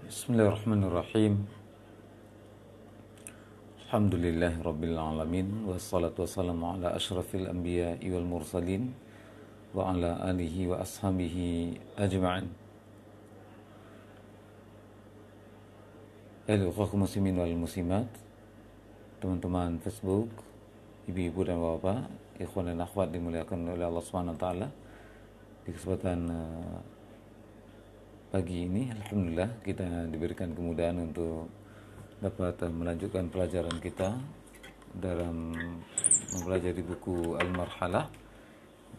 Bismillahirrahmanirrahim. Alhamdulillahirabbil alamin wassalatu wassalamu ala asyrafil anbiya'i wal mursalin wa ala alihi wa ashabihi ajma'in. Ikhwah muslimin wal muslimat, teman-teman Facebook, ibu-ibu dan bapak, ikhwan dan akhwat dimuliakan oleh Allah Subhanahu wa taala. Di kesempatan pagi ini alhamdulillah kita diberikan kemudahan untuk dapat melanjutkan pelajaran kita dalam mempelajari buku Al-Marhalah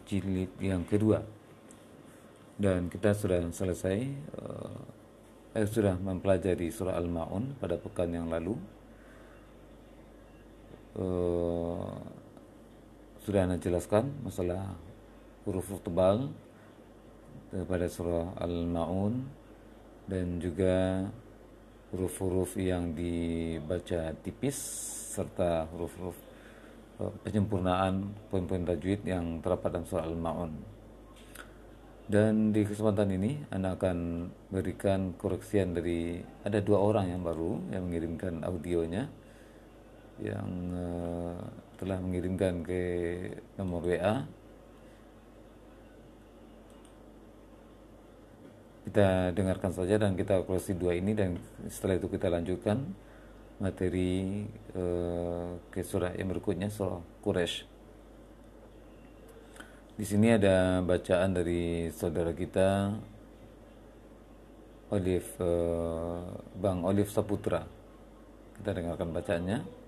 jilid yang kedua, dan kita sudah selesai sudah mempelajari surah Al-Ma'un pada pekan yang lalu. Sudah Anda jelaskan masalah huruf tebal pada surah Al-Ma'un dan juga huruf-huruf yang dibaca tipis serta huruf-huruf penyempurnaan poin-poin tajwid yang terdapat dalam surah Al-Ma'un. Dan di kesempatan ini Anda akan berikan koreksian dari ada dua orang yang baru yang mengirimkan audionya, yang telah mengirimkan ke nomor WA. Kita dengarkan saja dan kita koreksi dua ini, dan setelah itu kita lanjutkan materi ke surah yang berikutnya, surah Quraisy. Di sini ada bacaan dari saudara kita Bang Olive Saputra. Kita dengarkan bacaannya.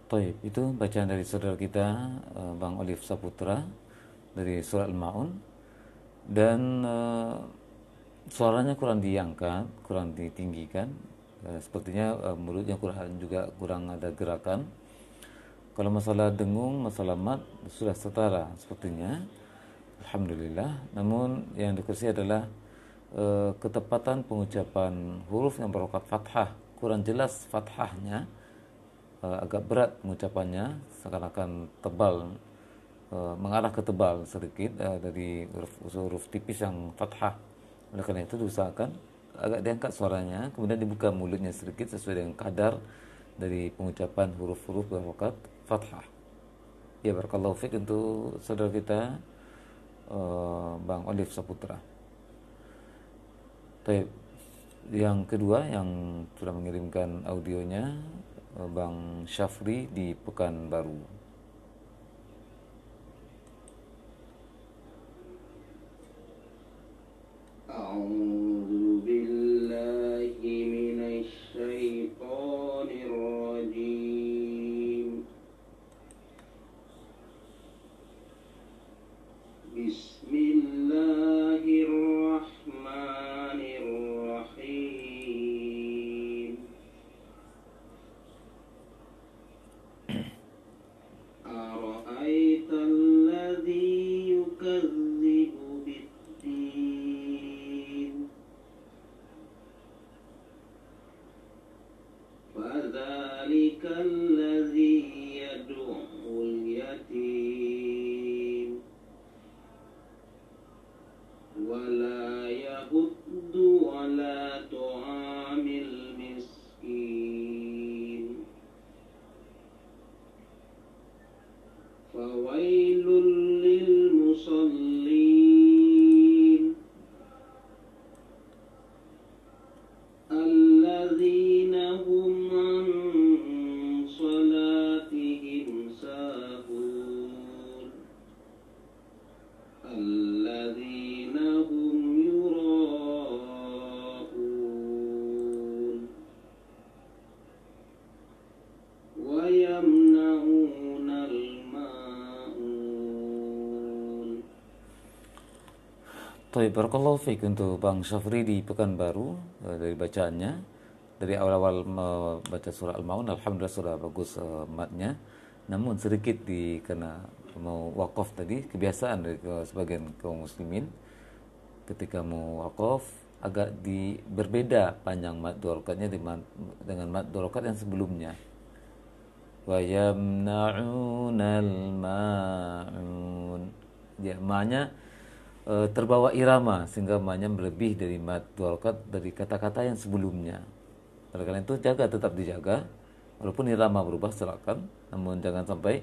Baik, itu bacaan dari saudara kita Bang Olive Saputra dari surah Al-Ma'un, dan suaranya kurang diangkat, kurang ditinggikan, sepertinya mulutnya kurang ada gerakan. Kalau masalah dengung, masalah mat sudah setara sepertinya, alhamdulillah. Namun yang dikoreksi adalah ketepatan pengucapan huruf yang berokat fathah, kurang jelas fathahnya, agak berat pengucapannya, seakan-akan tebal, mengarah ke tebal sedikit dari huruf tipis yang fathah. Oleh karena itu diusahakan agak diangkat suaranya, kemudian dibuka mulutnya sedikit sesuai dengan kadar dari pengucapan huruf-huruf berokat fathah. Ya, barakallahu fiik untuk saudara kita Bang Olive Saputra. Baik, yang kedua yang sudah mengirimkan audionya Bang Syafri di Pekanbaru. A'udzu billahi minasy syaithanir rajim. Bismillahirrahmanirrahim. فذلك الذي يدعو اليتيم ولا يحض على طعام المسكين فويل للمصلين الذين هم عن صلاتهم ساهون الذين هم يراءون ويمنعون الماعون. Baik, barakallahu fiik untuk Bang Syafri di Pekanbaru dari bacaannya. Dari awal-awal membaca surah Al-Maun, alhamdulillah sudah bagus matnya. Namun sedikit karena mau wakaf tadi, kebiasaan dari sebagian kaum muslimin ketika mau wakaf agak berbeda panjang mad dua rakaatnya dengan mad dua rakaat yang sebelumnya. Wa yamna'unal ma'un. Ya, ma-nya terbawa irama sehingga ma-nya berlebih dari mad dua rakaat dari kata-kata yang sebelumnya. Oleh karena itu tetap dijaga walaupun irama berubah silakan, namun jangan sampai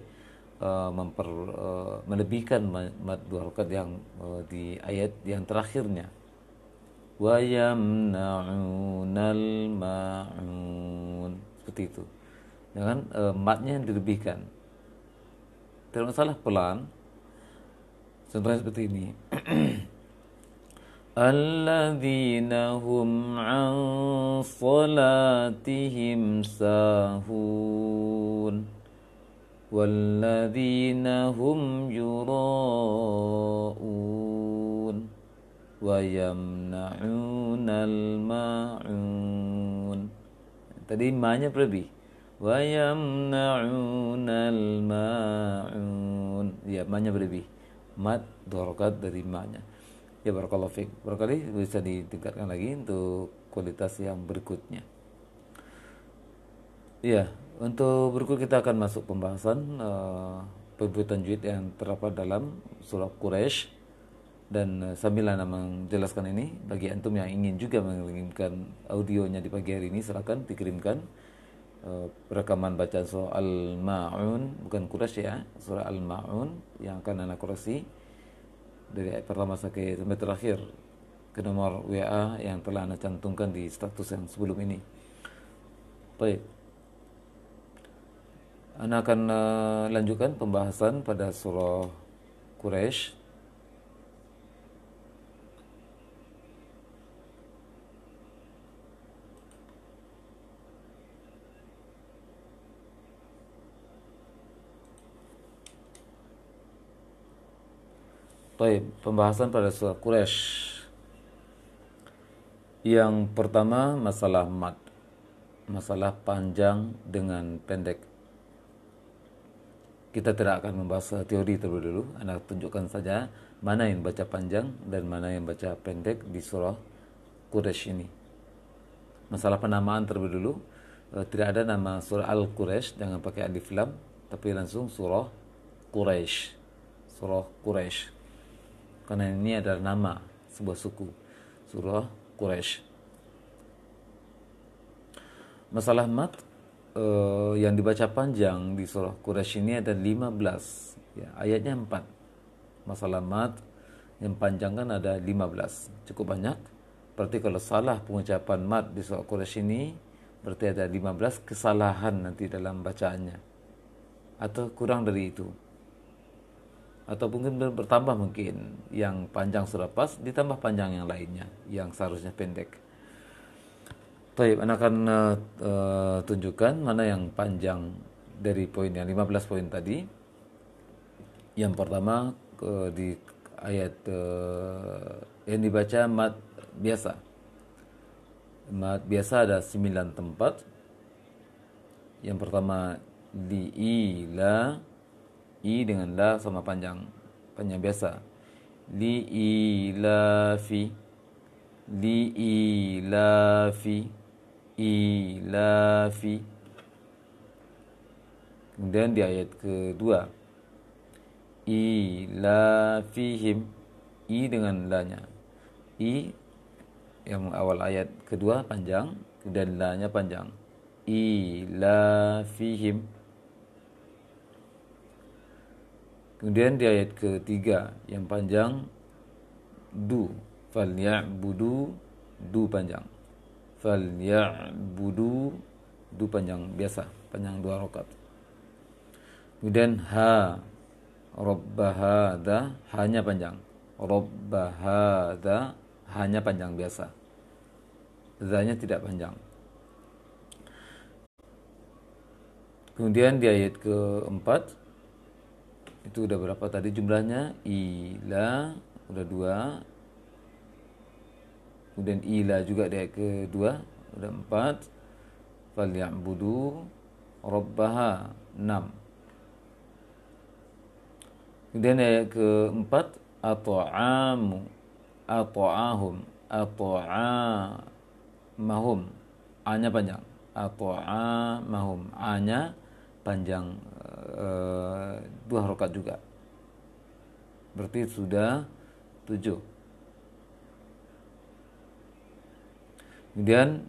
melebihkan mad dua rakaat yang di ayat yang terakhirnya. Wa yamna'unal ma'un, seperti itu. Jangan madnya yang dilebihkan. Tidak masalah pelan. Contohnya seperti ini. Alladzina hum an salatihim sahun walladzina hum yura'un wa yamna'unal ma'un. Tadi ma-nya berlebih. Wa yamna'unal ma'un. Ya, ma-nya berlebih. Mad dua rakaat dari ma-nya. Ya, barakallahu fiik. Barangkali bisa ditingkatkan lagi untuk kualitas yang berikutnya. Ya, untuk berikut kita akan masuk pembahasan pembuatan tajwid yang terdapat dalam surah Quraisy. Dan sambil Anda menjelaskan ini, bagi antum yang ingin juga mengirimkan audionya di pagi hari ini, silakan dikirimkan rekaman bacaan surah Al-Ma'un, bukan Quraisy ya, surah Al-Ma'un yang akan Anda koreksi dari ayat pertama sampai terakhir ke nomor WA yang telah Anda cantumkan di status yang sebelum ini. Baik, Anda akan lanjutkan pembahasan pada surah Quraisy. Baik, pembahasan pada surah Quraisy. Yang pertama masalah mad, masalah panjang dengan pendek. Kita tidak akan membahas teori terlebih dulu. Anda tunjukkan saja mana yang baca panjang dan mana yang baca pendek di surah Quraisy ini. Masalah penamaan terlebih dulu. Tidak ada nama surah Al-Quraisy, jangan pakai alif lam, tapi langsung surah Quraisy. Surah Quraisy. Karena ini adalah nama sebuah suku, surah Quraisy. Masalah mat yang dibaca panjang di surah Quraisy ini ada 15, ya, ayatnya 4. Masalah mat yang panjang kan ada 15, cukup banyak. Berarti kalau salah pengucapan mat di surah Quraisy ini, berarti ada 15 kesalahan nanti dalam bacaannya, atau kurang dari itu. Atau mungkin bertambah, mungkin yang panjang sudah pas ditambah panjang yang lainnya yang seharusnya pendek. Baik, Anda akan tunjukkan mana yang panjang dari poin yang 15 poin tadi. Yang pertama di ayat yang dibaca mad biasa. Mad biasa ada 9 tempat. Yang pertama di ila, i dengan la sama panjang biasa. Li ilafi, li ilafi. ilafi. Kemudian di ayat kedua, ilafihim, i dengan lanya. I yang awal ayat kedua panjang, kemudian lanya panjang. Ilafihim. Kemudian di ayat ketiga yang panjang, du, falyabudu, du panjang. Falyabudu, du panjang biasa, panjang 2 rakaat. Kemudian ha, rabbahada, hanya panjang. Rabbahada, hanya panjang biasa. Zanya tidak panjang. Kemudian di ayat keempat, itu udah berapa tadi jumlahnya? Ila, udah 2. Kemudian ila juga di ayat kedua, udah 4. Falyabudu rabbaha, 6. Kemudian ayat keempat, at'amu, at'ahum, at'amahum, a-nya panjang. At'amahum, a-nya panjang, 2 rakaat juga. Berarti sudah 7. Kemudian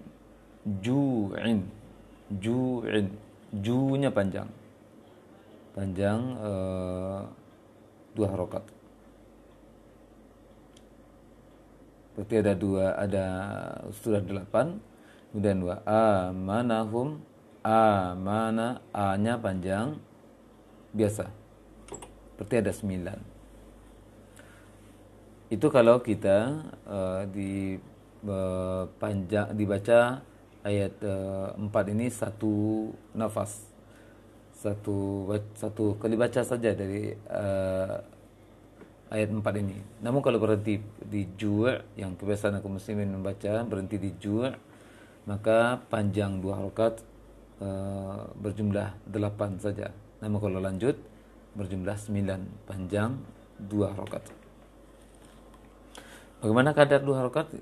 ju'in, ju'in, ju-nya panjang. Panjang 2 rakaat. Berarti ada sudah 8. Kemudian wa amanahum, amana, a-nya panjang biasa. Berarti ada 9. Itu kalau kita dibaca ayat 4 ini satu nafas. Satu kali baca saja dari ayat 4 ini. Namun kalau berhenti di ju', yang kebiasaan kaum muslimin membaca berhenti di ju', maka panjang 2 rakaat, berjumlah 8 saja. Namun kalau lanjut berjumlah 9, panjang 2 rakaat. Bagaimana kadar 2 rakaat?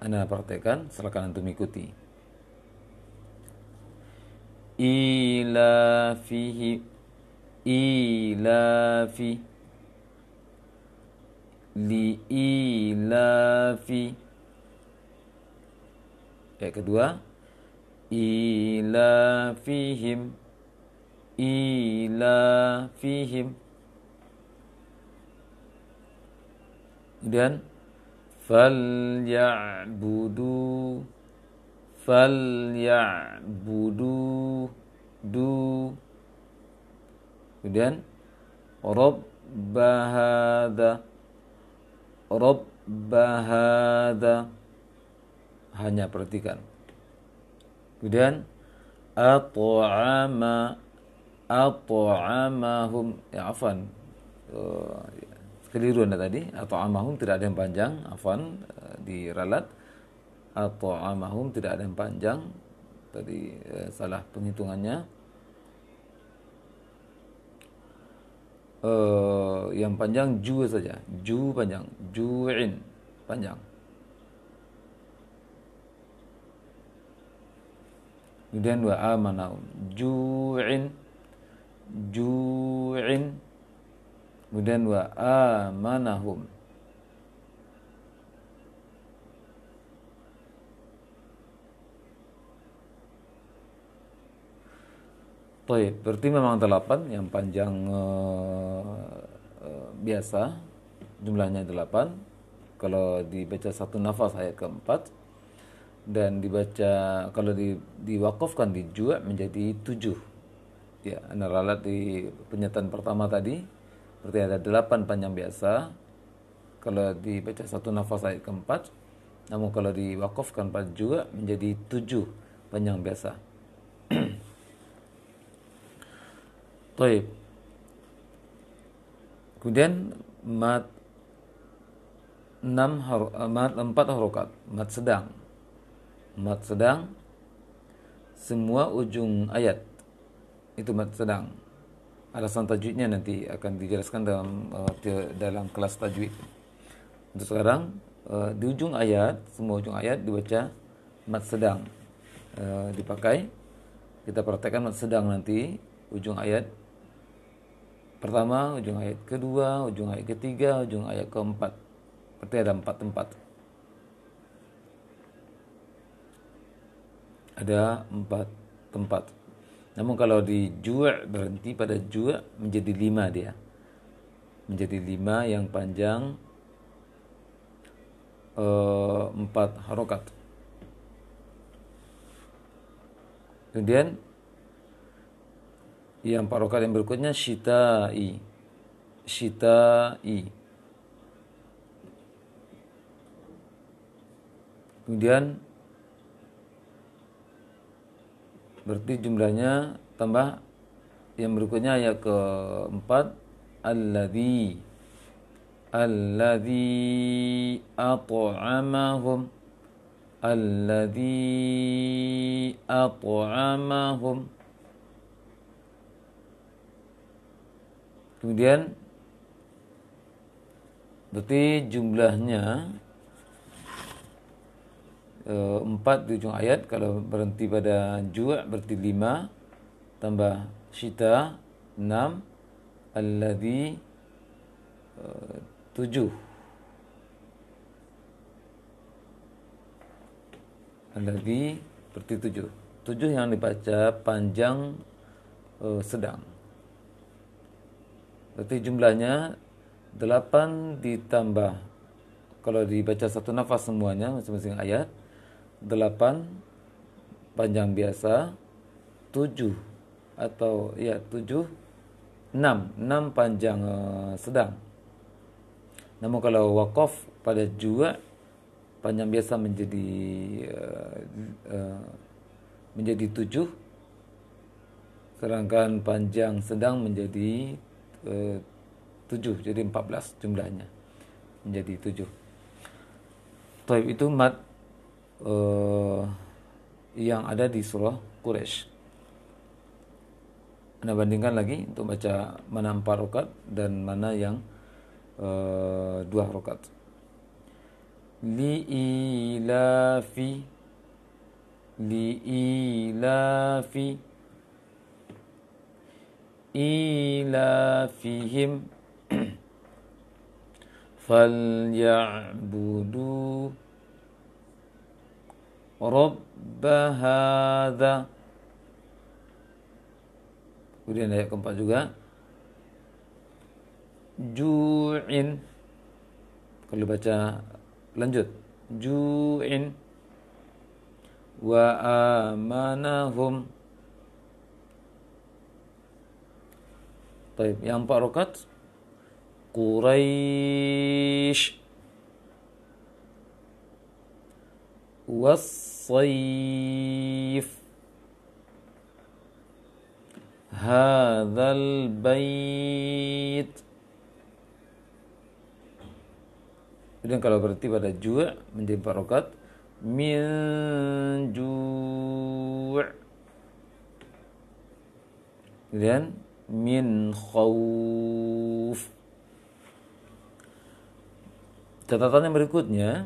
Anda praktekkan, silakan antum ikuti. Ilafihi, ilafi, li ilafi. Ayat kedua, ilafihim, ilafihim. Kemudian falyabudu, falyabudu, du. Kemudian rabbahada, rabbahada, hanya perhatikan. Kemudian at'ama, at'amahum, ya afan, keliru Anda tadi. At'amahum tidak ada yang panjang, afan, diralat. At'amahum tidak ada yang panjang, tadi salah penghitungannya. Yang panjang ju saja, ju panjang, ju'in panjang. Kemudian wa amanahum, ju'in, ju'in. Kemudian wa amanahum. Baik, berarti memang 8 yang panjang biasa, jumlahnya 8. Kalau dibaca satu nafas ayat keempat, dan dibaca kalau diwakafkan di ju' menjadi 7. Ya, Anda ralat di penyataan pertama tadi, berarti ada 8 panjang biasa kalau dibaca satu nafas ayat keempat. Namun kalau diwakafkan pada ju' menjadi 7 panjang biasa. Baik. Kemudian mat 4 harokat, mat sedang. Mat sedang, semua ujung ayat itu mat sedang. Alasan tajwidnya nanti akan dijelaskan dalam kelas tajwid. Untuk sekarang di ujung ayat, semua ujung ayat dibaca mat sedang. dipakai. Kita praktekkan mad sedang nanti, ujung ayat pertama, ujung ayat kedua, ujung ayat ketiga, ujung ayat keempat. Berarti ada 4 tempat. Ada 4 tempat. Namun kalau di ju' berhenti pada ju' menjadi 5 dia. Menjadi 5 yang panjang 4 harokat. Kemudian yang 4 harokat yang berikutnya syita'i. Syita'i. Kemudian berarti jumlahnya tambah yang berikutnya ayat keempat alladzi at'amahum kemudian berarti jumlahnya 4 di ujung ayat. Kalau berhenti pada ju' berarti 5 tambah syita 6 alladzi 7 alladzi berarti 7 yang dibaca panjang sedang. Berarti jumlahnya 8 ditambah, kalau dibaca satu nafas semuanya masing-masing ayat 8 panjang biasa, 7 atau ya 7 6 panjang sedang. Namun kalau waqaf pada ju' panjang biasa menjadi 7, sedangkan panjang sedang menjadi 7, jadi 14 jumlahnya menjadi 7. Taib itu mad yang ada di surah Quraisy. Anda bandingkan lagi untuk baca mana 4 rakaat dan mana yang 2 rakaat. Li'ilafi ilafihim falya'budu rabba hadza. Kemudian ayat keempat juga ju'in. Kalau baca lanjut ju'in wa amanahum. Baik, yang 4 rakaat Quraisy was-sayf hadzal bait. Kemudian kalau berarti pada ju' menjadi 4 rakaat min ju'. Kemudian min khauf. Catatan yang berikutnya,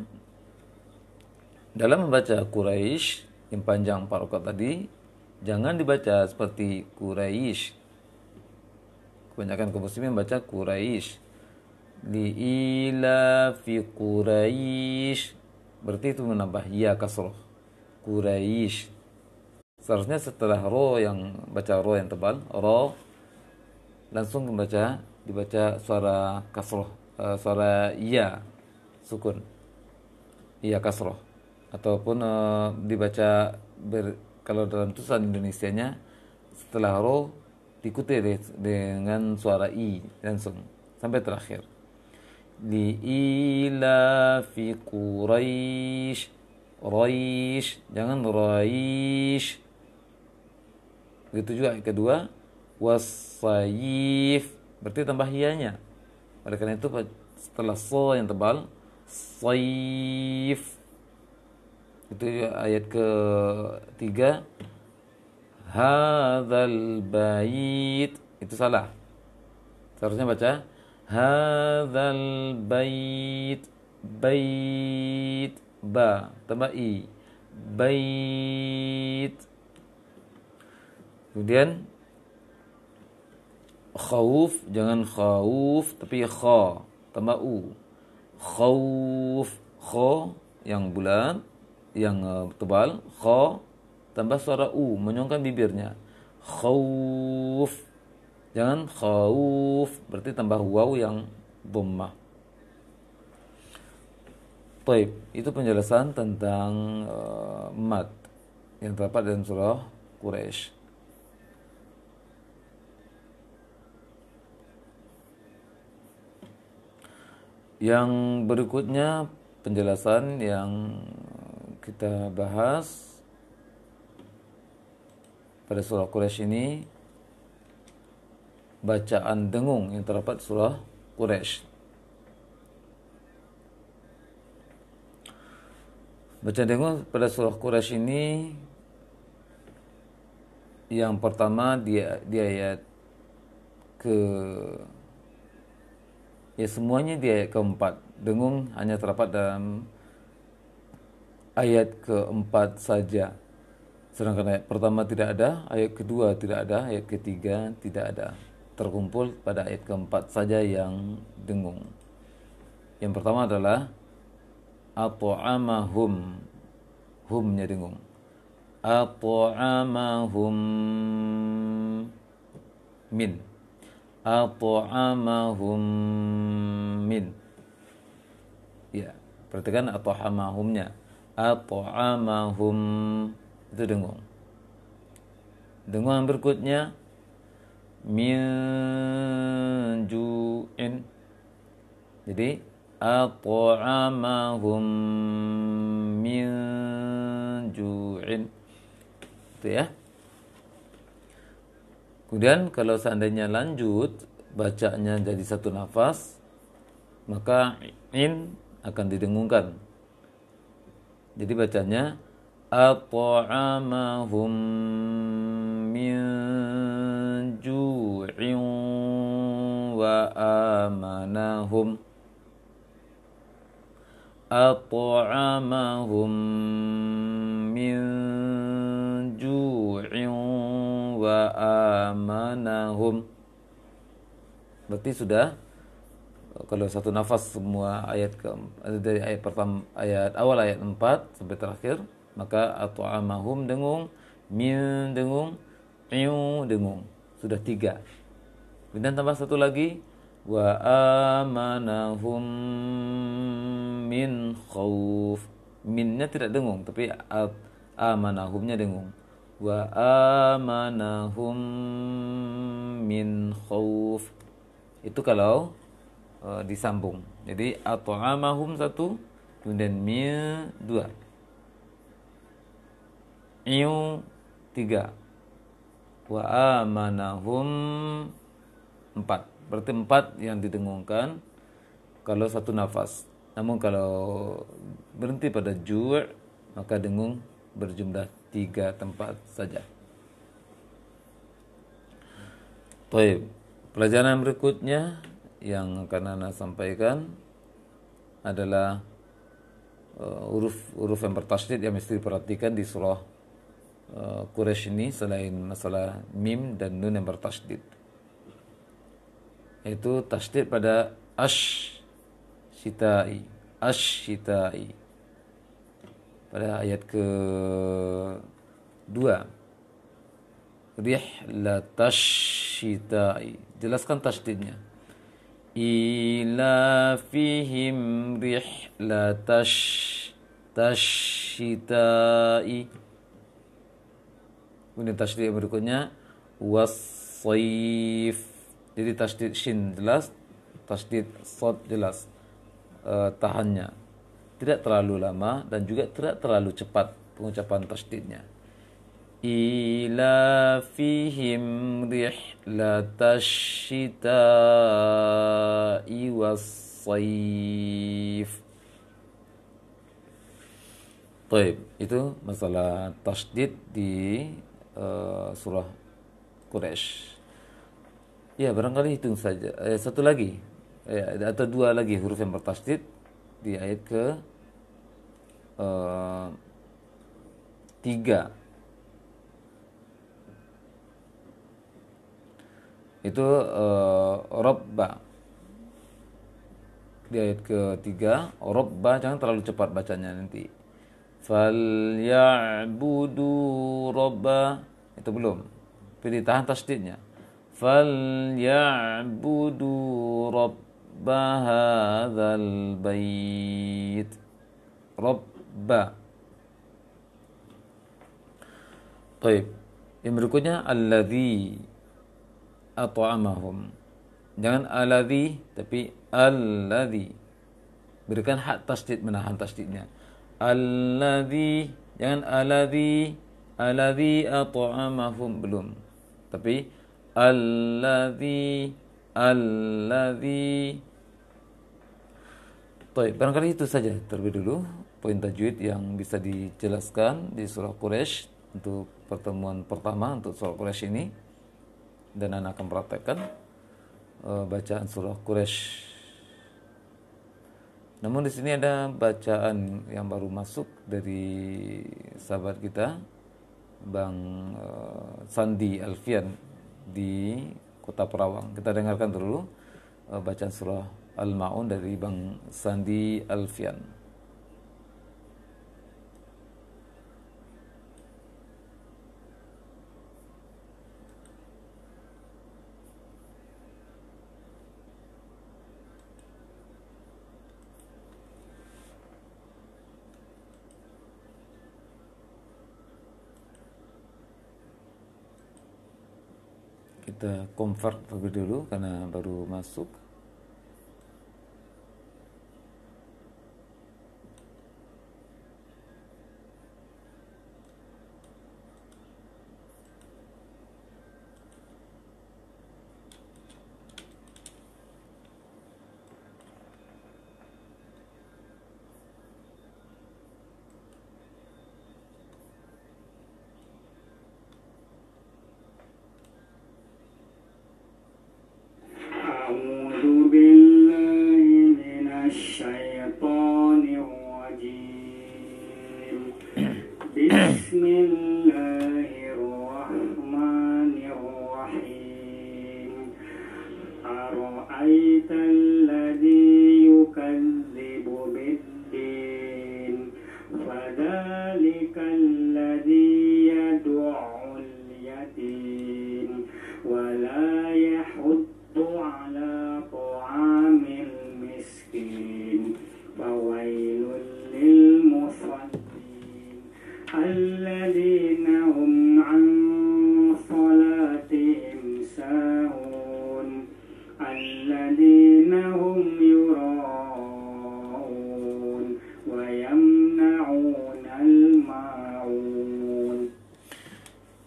dalam membaca Quraisy yang panjang 4 rakaat tadi, jangan dibaca seperti Quraisy. Kebanyakan kaum muslimin membaca Quraisy. Li'ila fi Quraisy. Berarti itu menambah ya kasroh. Quraisy. Seharusnya setelah ro yang baca ro yang tebal, ro langsung dibaca suara kasroh, suara iya sukun, iya kasroh, ataupun dibaca kalau dalam tulisan Indonesianya setelah ro diikuti dengan suara i langsung sampai terakhir. Li'ila fi Quraisy, Quraisy, jangan Quraisy. Begitu juga yang kedua, wasayif, berarti tambah iyanya. Oleh karena itu setelah so yang tebal, sayif. Itu ayat ke-3. Hadzal bait, itu salah. Seharusnya baca hadzal bait, bait ba tambah i, bait. Kemudian khauf, jangan khauf tapi kha tambah u. Khauf, kha yang bulat, yang tebal, kha tambah suara u, menyongkan bibirnya. Khauf. Jangan khauf, berarti tambah waw yang dhammah. Baik, itu penjelasan tentang mad yang terdapat dalam surah Quraisy. Yang berikutnya penjelasan yang kita bahas pada surah Quraisy ini, bacaan dengung yang terdapat surah Quraisy. Bacaan dengung pada surah Quraisy ini yang pertama di ayat ke semuanya di ayat keempat. Dengung hanya terdapat dalam ayat keempat saja. Sedangkan ayat pertama tidak ada, ayat kedua tidak ada, ayat ketiga tidak ada. Terkumpul pada ayat keempat saja yang dengung. Yang pertama adalah at'amahum, humnya dengung. At'amahum min. At'amahum min. Ya, perhatikan at'amahumnya. At'amahum itu dengung. Dengung yang berikutnya min ju'in. Jadi at'amahum min ju'in. Itu ya. Kemudian kalau seandainya lanjut bacanya jadi satu nafas, maka in akan didengungkan. Jadi bacanya at'amahum min ju'in wa amanahum. At'amahum min ju'in wa amanahum. Berarti sudah, kalau satu nafas semua ayat dari ayat pertama, ayat awal ayat 4 sampai terakhir, maka at'amahum dengung, min dengung, iu dengung. Sudah 3. Kemudian tambah satu lagi, wa amanahum min khauf. Minnya tidak dengung, tapi amanahumnya dengung. Wa amanahum min khauf. Itu kalau disambung. Jadi at'amahum 1, kemudian min 2, iu 3, wa amanahum 4. Berarti 4 yang didengungkan kalau satu nafas. Namun kalau berhenti pada ju', maka dengung berjumlah 3 tempat saja. Baik, pelajaran berikutnya yang akan Ana sampaikan adalah huruf yang bertasydid yang mesti diperhatikan di surah Quraisy ini selain masalah mim dan nun yang bertasydid, yaitu tasydid pada asy-syitai, asy-syitai pada ayat ke-2, rihlatasyyitai. Jelaskan tasydidnya. Ila fihim rihlatasyyitai. Kemudian tasydid berikutnya was-sayf. Jadi tasydid shin jelas, tasydid shad jelas. Tahannya tidak terlalu lama dan juga tidak terlalu cepat pengucapan tasydidnya. Ila fihim rihlatasyyitai was-sayf. Baik, itu masalah tasydid di surah Quraisy. Ya, barangkali hitung saja. Satu lagi, atau 2 lagi huruf yang bertasydid di ayat ke ketiga. Itu robba. Di ayat ketiga, robba, jangan terlalu cepat bacanya nanti. Falyabudu robba, itu belum. Pilih tahan tasdidnya. Falyabudu robba hadzal bait. Robba. Baik. Yang berikutnya alladzi at'amahum. Jangan alladzi tapi alladzi. Berikan hak tasdid, menahan tasdidnya. Alladzi, jangan alladzi at'amahum, belum. Tapi alladzi. Baik, barangkali itu saja terlebih dulu poin tajwid yang bisa dijelaskan di surah Quraisy untuk pertemuan pertama untuk surah Quraisy ini, dan Anda akan praktekkan bacaan surah Quraisy. Namun di sini ada bacaan yang baru masuk dari sahabat kita Bang Sandi Alfian di Kota Perawang. Kita dengarkan dulu bacaan surah Al-Ma'un dari Bang Sandi Alfian. Kita convert terlebih dulu karena baru masuk. أعوذ بالله من الشيطان الرجيم بسم الله الرحمن الرحيم أرأيت الذي يكذب بالدين فذلك الذي يدعو اليتيم ولا يحض على طعام المسكين فويل للمصلين الذين هم عن صلاتهم ساهون الذين هم يراءون ويمنعون الماعون.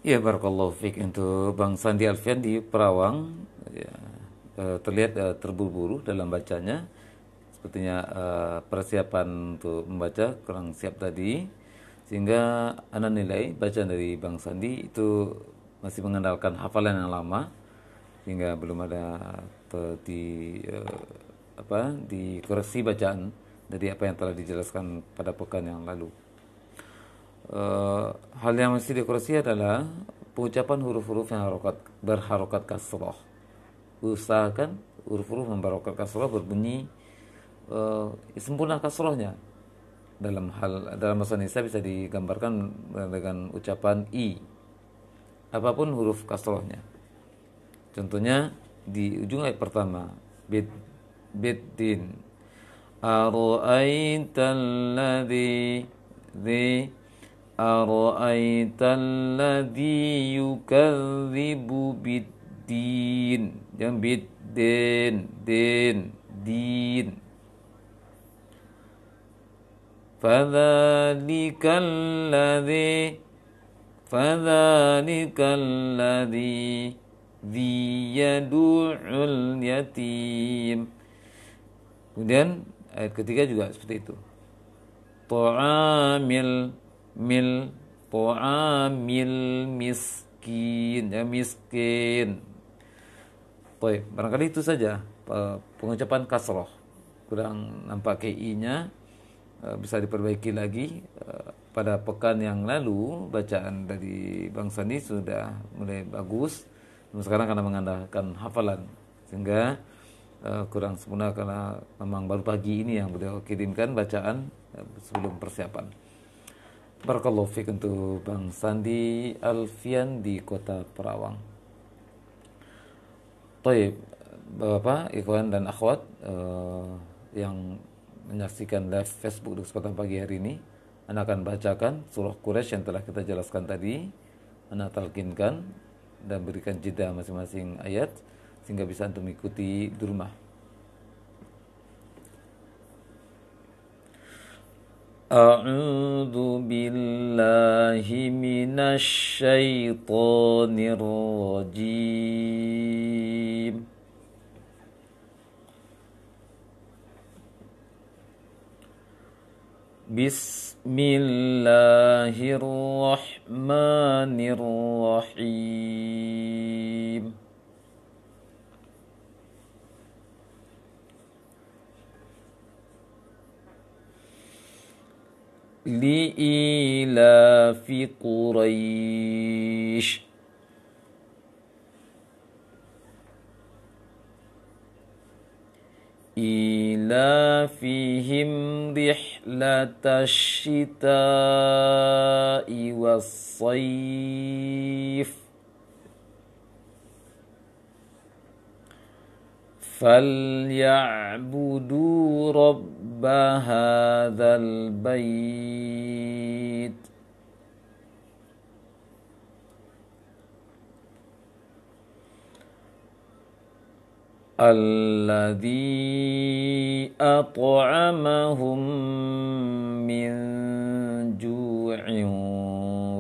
Ya, barakallahu fiik untuk Bang Sandi Alfian di Perawang. Ya, terlihat terburu-buru dalam bacanya. Sepertinya persiapan untuk membaca kurang siap tadi, sehingga Anda nilai bacaan dari Bang Sandi itu masih mengandalkan hafalan yang lama, sehingga belum ada dikoreksi bacaan dari apa yang telah dijelaskan pada pekan yang lalu. Hal yang mesti dikoreksi adalah pengucapan huruf-huruf yang berharokat kasroh. Usahakan huruf-huruf yang berharokat kasroh berbunyi sempurna kasrohnya. Dalam bahasa Indonesia bisa digambarkan dengan ucapan i, apapun huruf kasrohnya. Contohnya di ujung ayat pertama, biddin, ara'aitalladzi ara'aitalladzi yukadzibu biddin, jangan biddin, din. Fadzalikal ladzi yad'ul yatim. Kemudian ayat ketiga juga seperti itu. Ta'amil miskin, ya miskin. Baik, barangkali itu saja pengucapan kasroh. Kurang nampak KI-nya, bisa diperbaiki lagi. pada pekan yang lalu bacaan dari Bang Sandi sudah mulai bagus. Sekarang karena mengandalkan hafalan sehingga kurang sempurna karena memang baru pagi ini yang beliau kirimkan bacaan sebelum persiapan. Barakallahu fiik untuk Bang Sandi Alfian di Kota Perawang. Baik, Bapak, ikhwan dan akhwat yang menyaksikan live Facebook di kesempatan pagi hari ini, Anda akan bacakan surah Quraisy yang telah kita jelaskan tadi, Anda talqinkan dan berikan jeda masing-masing ayat sehingga bisa untuk mengikuti di rumah. A'udzu billahi minasy syaithanir rajim. Bismillahirrahmanirrahim. Li'ilafi Quraisy إيلافهم رحلة الشتاء والصيف فليعبدوا رب هذا البيت الذي أطعمهم من جوع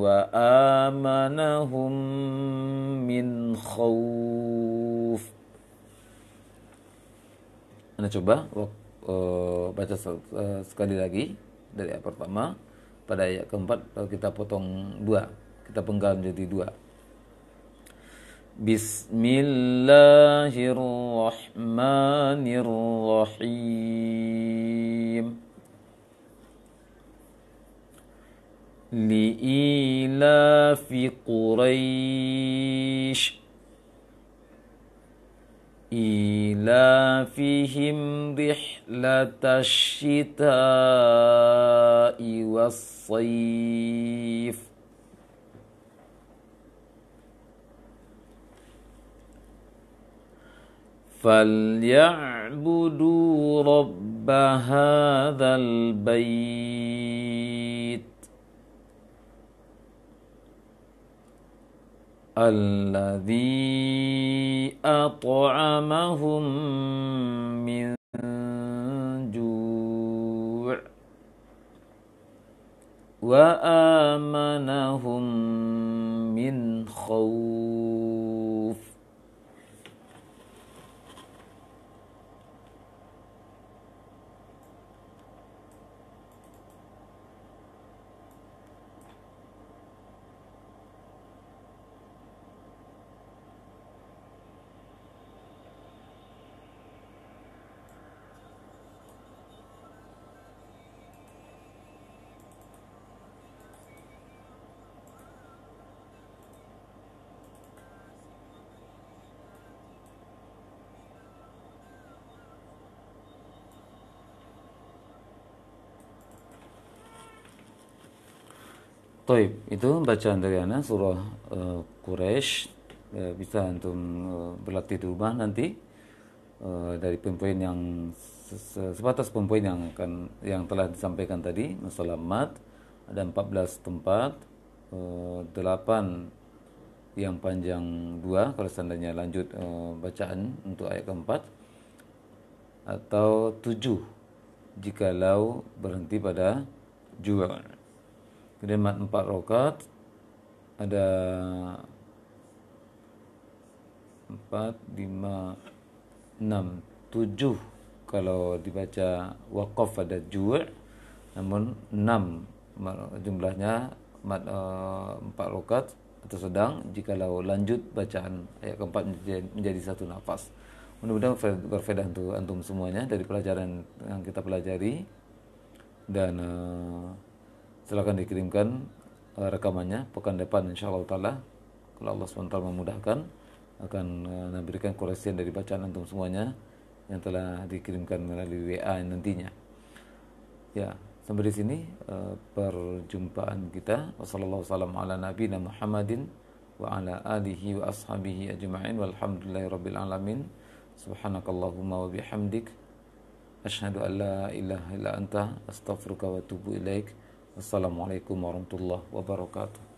وآمنهم من خوف. Anda coba baca sekali lagi dari ayat pertama. Pada ayat keempat kita potong dua, kita penggal menjadi dua. Bismillahirrahmanirrahim. Li'ilafi Quraisy إيلافهم رحلة الشتاء والصيف فليعبدوا رب هذا البيت الذي أطعمهم من جوع وآمنهم من خوف. Taib, itu bacaan dari Ana surah Quraisy. Bisa antum berlatih di rumah nanti dari poin-poin yang sebatas poin-poin yang telah disampaikan tadi. Masalah mat ada 14 tempat, 8 yang panjang 2 kalau seandainya lanjut bacaan untuk ayat keempat, atau 7 jikalau berhenti pada jua'. Kemudian mat 4 rakaat ada 4, 5, 6, 7 kalau dibaca waqaf ada ju', namun 6 jumlahnya mat 4 rakaat atau sedang jikalau lanjut bacaan ayat keempat menjadi satu nafas. Mudah-mudahan berfaedah untuk antum semuanya dari pelajaran yang kita pelajari, dan silakan dikirimkan rekamannya. Pekan depan insyaallah taala kalau Allah SWT memudahkan akan memberikan koreksi dari bacaan antum semuanya yang telah dikirimkan melalui WA nantinya. Ya, sampai di sini perjumpaan kita. Wassalamualaikum ala nabiyina Muhammadin wa ala alihi wa ashabihi ajma'in walhamdulillahi rabbil alamin. Subhanakallahumma wa bihamdik asyhadu an la ilaha illa anta astaghfiruka wa atubu ilaik. Wassalamualaikum warahmatullahi wabarakatuh.